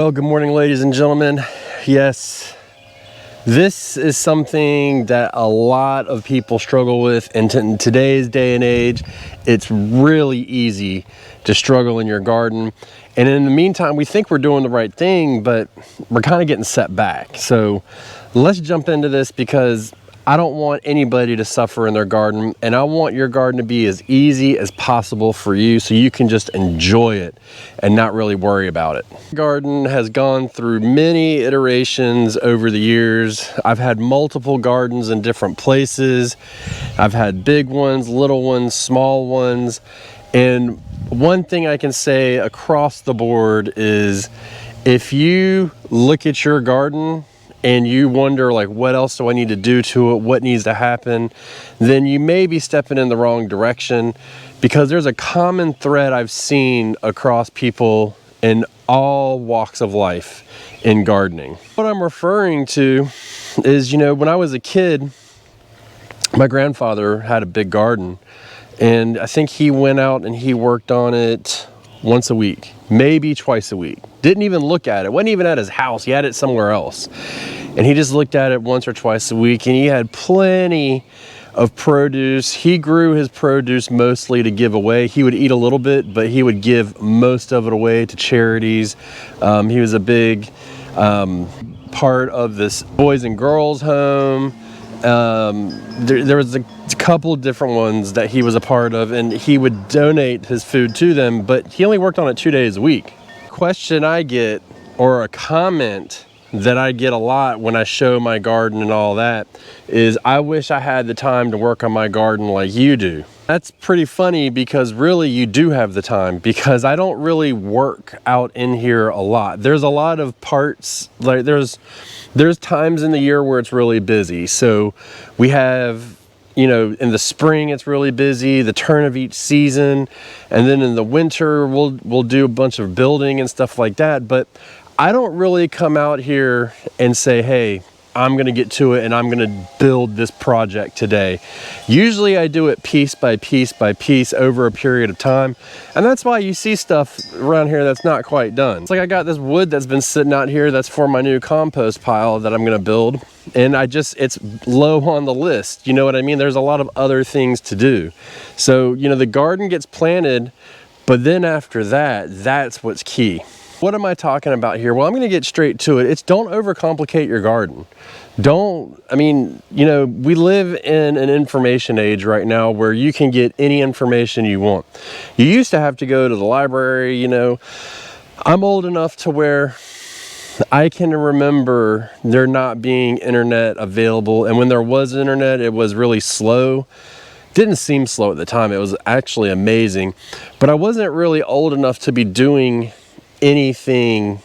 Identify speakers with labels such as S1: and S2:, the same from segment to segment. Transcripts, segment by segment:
S1: Well, good morning, ladies and gentlemen. Yes, this is something that a lot of people struggle with, and in today's day and age, it's really easy to struggle in your garden. And in the meantime, we think we're doing the right thing, but we're kind of getting set back. So let's jump into this because I don't want anybody to suffer in their garden, and I want your garden to be as easy as possible for you so you can just enjoy it and not really worry about it. The garden has gone through many iterations over the years. I've had multiple gardens in different places. I've had big ones, little ones, small ones, and one thing I can say across the board is if you look at your garden and you wonder, like, what else do I need to do to it? What needs to happen? Then you may be stepping in the wrong direction, because there's a common thread I've seen across people in all walks of life in gardening. What I'm referring to is, when I was a kid, my grandfather had a big garden, and I think he went out and he worked on it once a week, maybe twice a week. Didn't even look at it. Wasn't even at his house. He had it somewhere else. And he just looked at it once or twice a week, and he had plenty of produce. He grew his produce mostly to give away. He would eat a little bit, but he would give most of it away to charities. He was a big part of this Boys and Girls Home. There was a couple of different ones that he was a part of, and he would donate his food to them, but he only worked on it 2 days a week. Question I get, or a comment that I get a lot when I show my garden and all that, is I wish I had the time to work on my garden like you do. That's pretty funny, because really you do have the time, because I don't really work out in here a lot. There's a lot of parts, like there's times in the year where it's really busy. So we have, in the spring it's really busy, the turn of each season, and then in the winter we'll do a bunch of building and stuff like that. But I don't really come out here and say, hey, I'm gonna get to it and I'm gonna build this project today. Usually I do it piece by piece by piece over a period of time, and that's why you see stuff around here that's not quite done. It's like I got this wood that's been sitting out here that's for my new compost pile that I'm gonna build, and it's low on the list. You know what I mean? There's a lot of other things to do. So, the garden gets planted, but then after that, that's what's key. What am I talking about here? Well, I'm going to get straight to it. It's don't overcomplicate your garden. We live in an information age right now where you can get any information you want. You used to have to go to the library. I'm old enough to where I can remember there not being internet available. And when there was internet, it was really slow. Didn't seem slow at the time. It was actually amazing. But I wasn't really old enough to be doing anything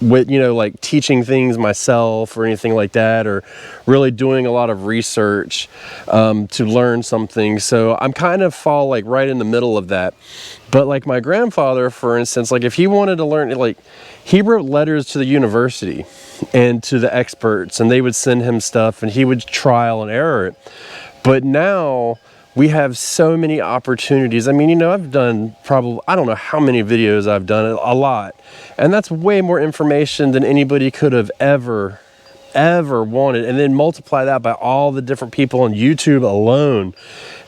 S1: with, like teaching things myself or anything like that, or really doing a lot of research to learn something. So I'm kind of fall like right in the middle of that. But like my grandfather, for instance, like if he wanted to learn, like he wrote letters to the university and to the experts, and they would send him stuff and he would trial and error it. But now we have so many opportunities. I've done probably, I don't know how many videos I've done, a lot. And that's way more information than anybody could have ever wanted. And then multiply that by all the different people on YouTube alone,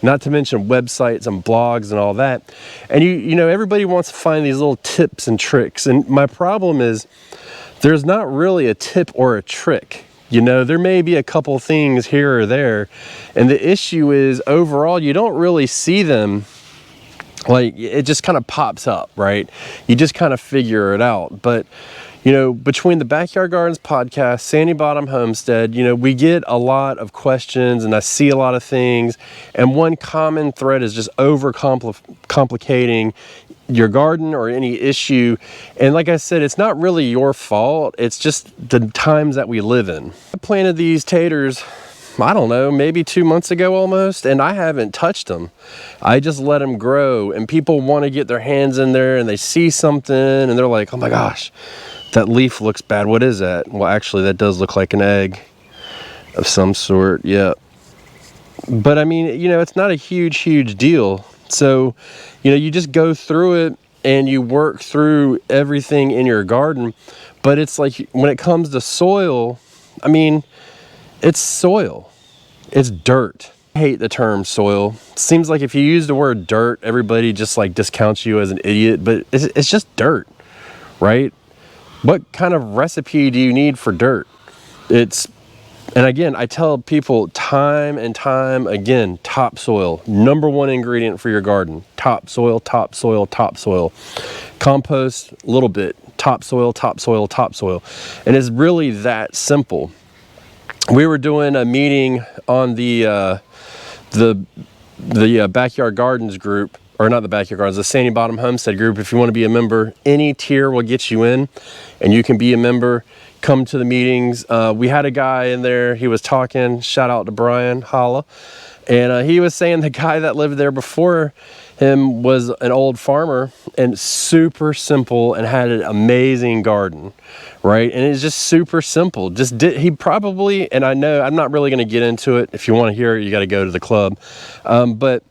S1: not to mention websites and blogs and all that. And everybody wants to find these little tips and tricks. And my problem is there's not really a tip or a trick. There may be a couple things here or there, and the issue is overall you don't really see them. Like, it just kind of pops up, right? You just kind of figure it out. But between the Backyard Gardens podcast, Sandy Bottom Homestead, we get a lot of questions, and I see a lot of things, and one common thread is just overcomplicating your garden or any issue. And like I said, it's not really your fault. It's just the times that we live in. I planted these taters, I don't know, maybe 2 months ago almost, and I haven't touched them. I just let them grow, and people want to get their hands in there and they see something and they're like, oh my gosh, that leaf looks bad. What is that? Well, actually that does look like an egg of some sort. Yeah. But it's not a huge deal. So, you just go through it and you work through everything in your garden. But it's like when it comes to soil, I mean, it's soil. It's dirt. I hate the term soil. It seems like if you use the word dirt, everybody just like discounts you as an idiot, but it's just dirt, right? What kind of recipe do you need for dirt? And again, I tell people time and time again, topsoil, #1 ingredient for your garden. Topsoil, topsoil, topsoil. Compost, a little bit. Topsoil, topsoil, topsoil. And it's really that simple. We were doing a meeting on the Backyard Gardens group, or not the Backyard Gardens, the Sandy Bottom Homestead group. If you want to be a member, any tier will get you in, and you can be a member. Come to the meetings. We had a guy in there, he was talking, shout out to Brian, holla. And he was saying the guy that lived there before him was an old farmer and super simple and had an amazing garden, right? And it's just super simple. He probably, and I know I'm not really going to get into it. If you want to hear it, you got to go to the club. But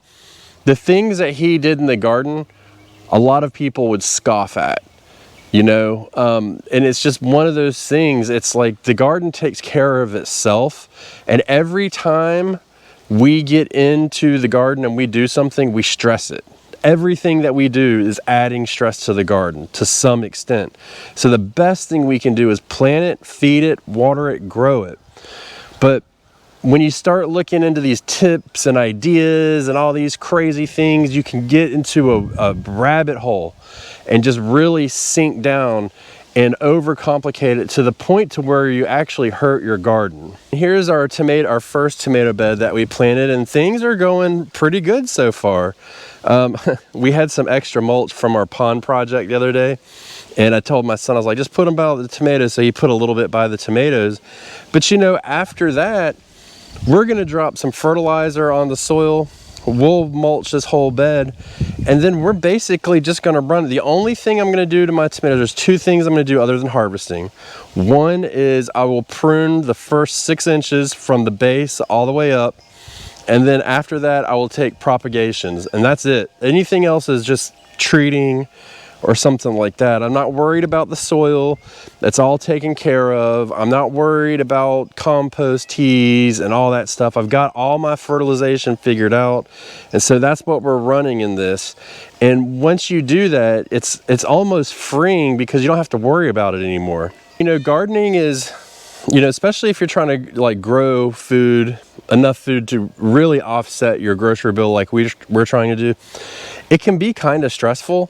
S1: the things that he did in the garden, a lot of people would scoff at. And it's just one of those things. It's like the garden takes care of itself, and every time we get into the garden and we do something, we stress it. Everything that we do is adding stress to the garden to some extent. So the best thing we can do is plant it, feed it, water it, grow it. But when you start looking into these tips and ideas and all these crazy things, you can get into a rabbit hole and just really sink down and overcomplicate it to the point to where you actually hurt your garden. Here's our first tomato bed that we planted, and things are going pretty good so far. We had some extra mulch from our pond project the other day, and I told my son, I was like, just put them by the tomatoes. So he put a little bit by the tomatoes. But after that, we're gonna drop some fertilizer on the soil. We'll mulch this whole bed, and then we're basically just gonna run. The only thing I'm gonna do to my tomatoes, there's 2 things I'm gonna do other than harvesting. One is I will prune the first 6 inches from the base all the way up, and then after that I will take propagations, and that's it. Anything else is just treating or something like that. I'm not worried about the soil. That's all taken care of. I'm not worried about compost teas and all that stuff. I've got all my fertilization figured out. And so that's what we're running in this. And once you do that, it's almost freeing because you don't have to worry about it anymore. Gardening is, especially if you're trying to grow food, enough food to really offset your grocery bill like we're trying to do, it can be kind of stressful.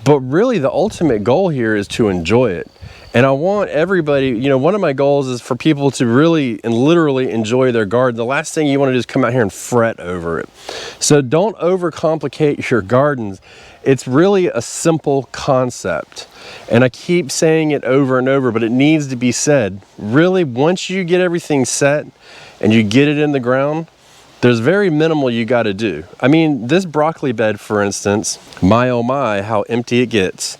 S1: But really the ultimate goal here is to enjoy it. And I want everybody, one of my goals is for people to really and literally enjoy their garden. The last thing you want to do is come out here and fret over it. So don't overcomplicate your gardens. It's really a simple concept. And I keep saying it over and over, but it needs to be said. Really, once you get everything set and you get it in the ground, there's very minimal you got to do. I mean, this broccoli bed, for instance, my oh my, how empty it gets.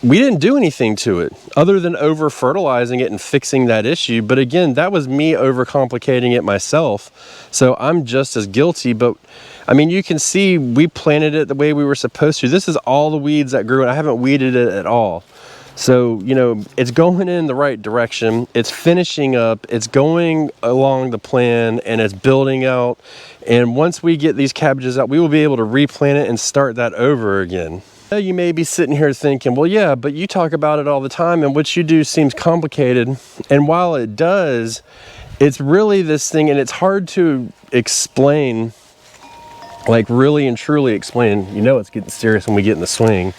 S1: We didn't do anything to it other than over fertilizing it and fixing that issue. But again, that was me overcomplicating it myself. So I'm just as guilty. But I mean, you can see we planted it the way we were supposed to. This is all the weeds that grew, and I haven't weeded it at all. So, it's going in the right direction. It's finishing up. It's going along the plan, and it's building out. And once we get these cabbages out, we will be able to replant it and start that over again. You may be sitting here thinking, well, yeah, but you talk about it all the time, and what you do seems complicated. And while it does, it's really this thing, and it's hard to explain, like really and truly explain. It's getting serious when we get in the swing.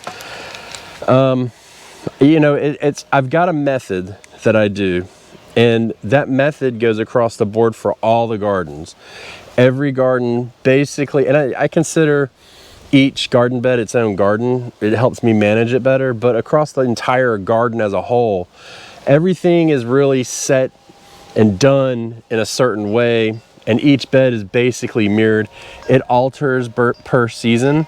S1: I've got a method that I do, and that method goes across the board for all the gardens. Every garden, basically, and I consider each garden bed its own garden. It helps me manage it better, but across the entire garden as a whole, everything is really set and done in a certain way, and each bed is basically mirrored. It alters per season.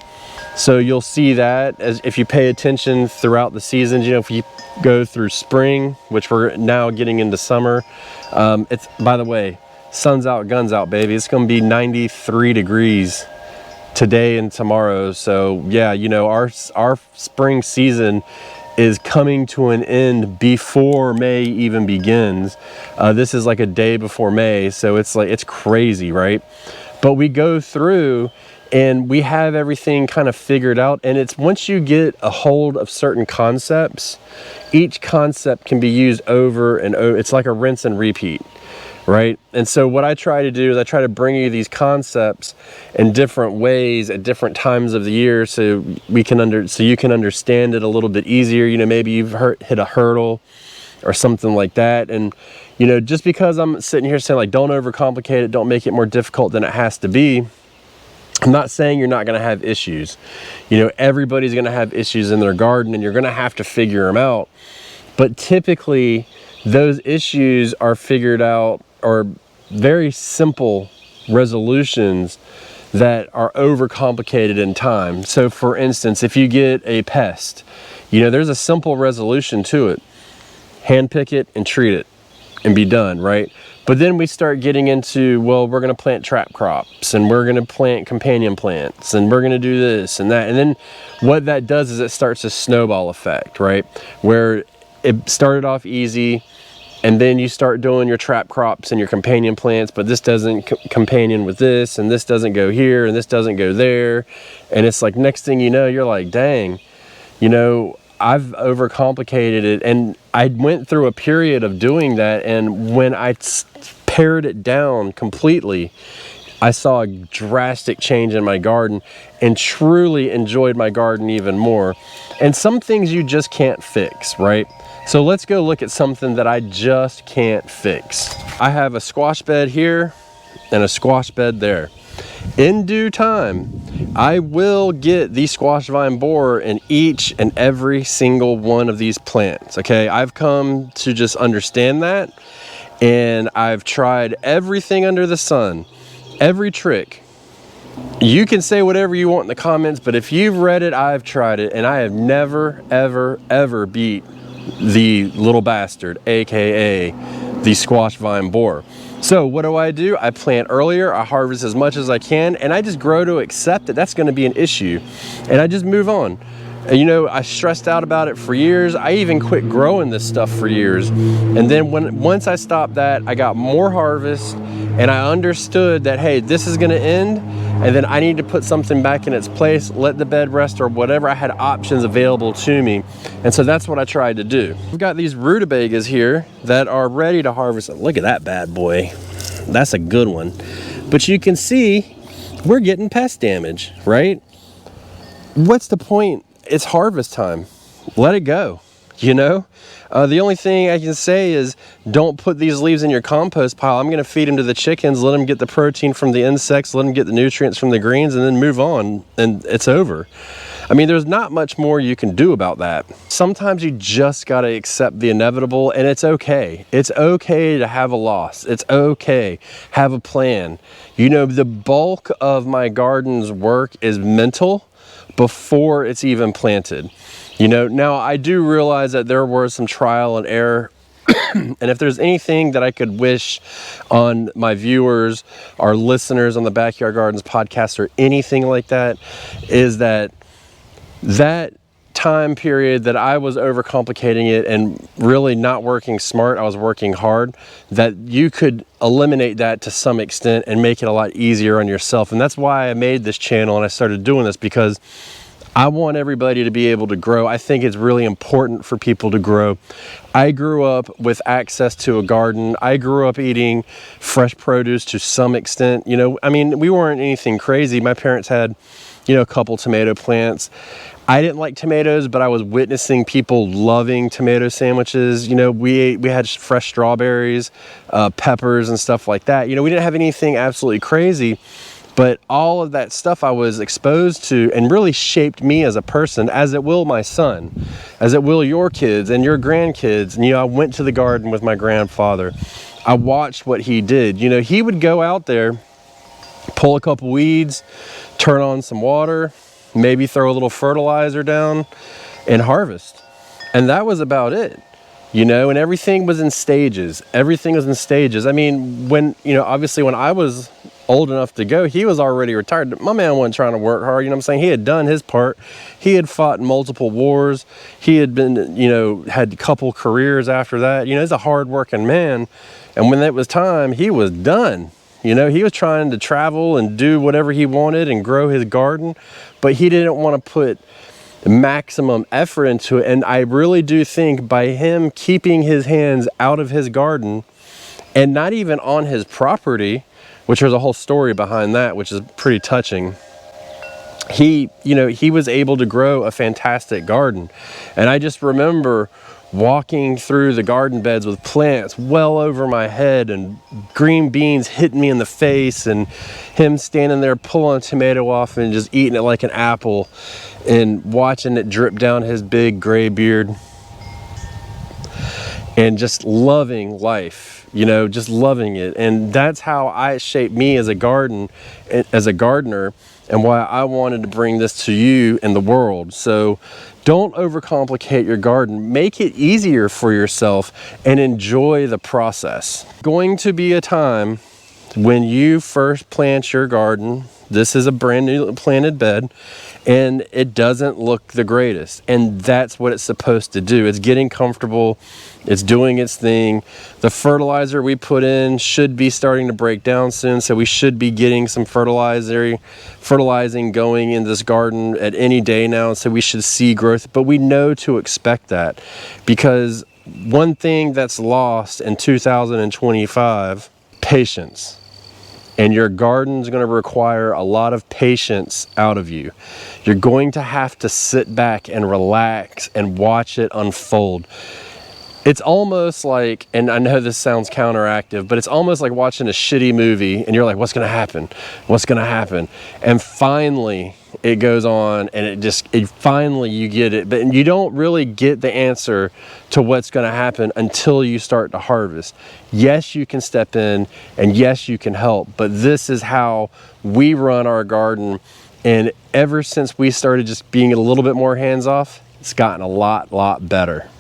S1: So you'll see that as if you pay attention throughout the seasons. If you go through spring, which we're now getting into summer, it's, by the way, sun's out, guns out, baby. It's going to be 93 degrees today and tomorrow. So yeah, you know, our spring season is coming to an end before May even begins. This is like a day before May, so it's like, it's crazy, right? But we go through and we have everything kind of figured out, and it's once you get a hold of certain concepts, each concept can be used over and over. It's like a rinse and repeat, right? And so what I try to do is I try to bring you these concepts in different ways at different times of the year, so you can understand it a little bit easier. You know, maybe you've hit a hurdle or something like that, and you know, just because I'm sitting here saying like, don't overcomplicate it, don't make it more difficult than it has to be, I'm not saying you're not going to have issues. You know, everybody's going to have issues in their garden, and you're going to have to figure them out. But typically those issues are figured out, or very simple resolutions that are overcomplicated in time. So for instance, if you get a pest, you know, there's a simple resolution to it. Hand pick it and treat it and be done, right? But then we start getting into, well, we're going to plant trap crops, and we're going to plant companion plants, and we're going to do this and that. And then what that does is it starts a snowball effect, right? Where it started off easy, and then you start doing your trap crops and your companion plants, but this doesn't companion with this, and this doesn't go here, and this doesn't go there. And it's like, next thing you know, you're like, dang, you know, I've overcomplicated it. And I went through a period of doing that, and when I pared it down completely, I saw a drastic change in my garden and truly enjoyed my garden even more. And some things you just can't fix, right? So let's go look at something that I just can't fix. I have a squash bed here and a squash bed there. In due time, I will get the squash vine borer in each and every single one of these plants, okay? I've come to just understand that, and I've tried everything under the sun, every trick. You can say whatever you want in the comments, but if you've read it, I've tried it, and I have never, ever, ever beat the little bastard, aka the squash vine borer. So what do? I plant earlier, I harvest as much as I can, and I just grow to accept that that's going to be an issue, and I just move on. And, you know, I stressed out about it for years. I even quit growing this stuff for years, and then once I stopped that, I got more harvest, and I understood that, hey, this is going to end, and then I need to put something back in its place, let the bed rest, or whatever. I had options available to me, and so that's what I tried to do. We've got these rutabagas here that are ready to harvest. Look at that bad boy. That's a good one. But you can see we're getting pest damage, right? What's the point? It's harvest time. Let it go, you know? The only thing I can say is don't put these leaves in your compost pile. I'm going to feed them to the chickens, let them get the protein from the insects, let them get the nutrients from the greens, and then move on, and it's over. I mean, there's not much more you can do about that. Sometimes you just got to accept the inevitable, and it's okay. It's okay to have a loss. It's okay. Have a plan. You know, the bulk of my garden's work is mental before it's even planted. You know, now I do realize that there were some trial and error. And if there's anything that I could wish on my viewers, our listeners on the Backyard Gardens podcast, or anything like that, is that time period that I was overcomplicating it and really not working smart, I was working hard, that you could eliminate that to some extent and make it a lot easier on yourself. And that's why I made this channel and I started doing this, because I want everybody to be able to grow. I think it's really important for people to grow. I grew up with access to a garden. I grew up eating fresh produce to some extent. You know, I mean, we weren't anything crazy. My parents had, you know, a couple tomato plants. I didn't like tomatoes, but I was witnessing people loving tomato sandwiches. You know, we had fresh strawberries, peppers and stuff like that. You know, we didn't have anything absolutely crazy, but all of that stuff I was exposed to and really shaped me as a person, as it will my son, as it will your kids and your grandkids. And, you know, I went to the garden with my grandfather. I watched what he did. You know, he would go out there, pull a couple weeds, turn on some water, maybe throw a little fertilizer down, and harvest. And that was about it, you know, and everything was in stages. Everything was in stages. I mean, when, you know, obviously when I was old enough to go, he was already retired. My man wasn't trying to work hard, you know what I'm saying? He had done his part. He had fought in multiple wars. He had been, you know, had a couple careers after that. You know, he's a hard-working man. And when it was time, he was done. You know, he was trying to travel and do whatever he wanted and grow his garden, but he didn't want to put maximum effort into it. And I really do think by him keeping his hands out of his garden and not even on his property, which there's a whole story behind that, which is pretty touching. He, you know, he was able to grow a fantastic garden. And I just remember walking through the garden beds with plants well over my head and green beans hitting me in the face, and him standing there pulling a tomato off and just eating it like an apple and watching it drip down his big gray beard and just loving life, you know, just loving it. And that's how it shaped me as a gardener, and why I wanted to bring this to you and the world. So don't overcomplicate your garden. Make it easier for yourself and enjoy the process. Going to be a time when you first plant your garden. This is a brand new planted bed and it doesn't look the greatest, and that's what it's supposed to do. It's getting comfortable, it's doing its thing. The fertilizer we put in should be starting to break down soon, so we should be getting some fertilizing going in this garden at any day now, so we should see growth. But we know to expect that, because one thing that's lost in 2025, patience. And your garden's going to require a lot of patience out of you. You're going to have to sit back and relax and watch it unfold. It's almost like, and I know this sounds counteractive, but it's almost like watching a shitty movie and you're like, what's going to happen? What's going to happen? And finally it goes on, and finally you get it, but you don't really get the answer to what's going to happen until you start to harvest. Yes, you can step in, and yes, you can help, but this is how we run our garden. And ever since we started just being a little bit more hands off, it's gotten a lot better.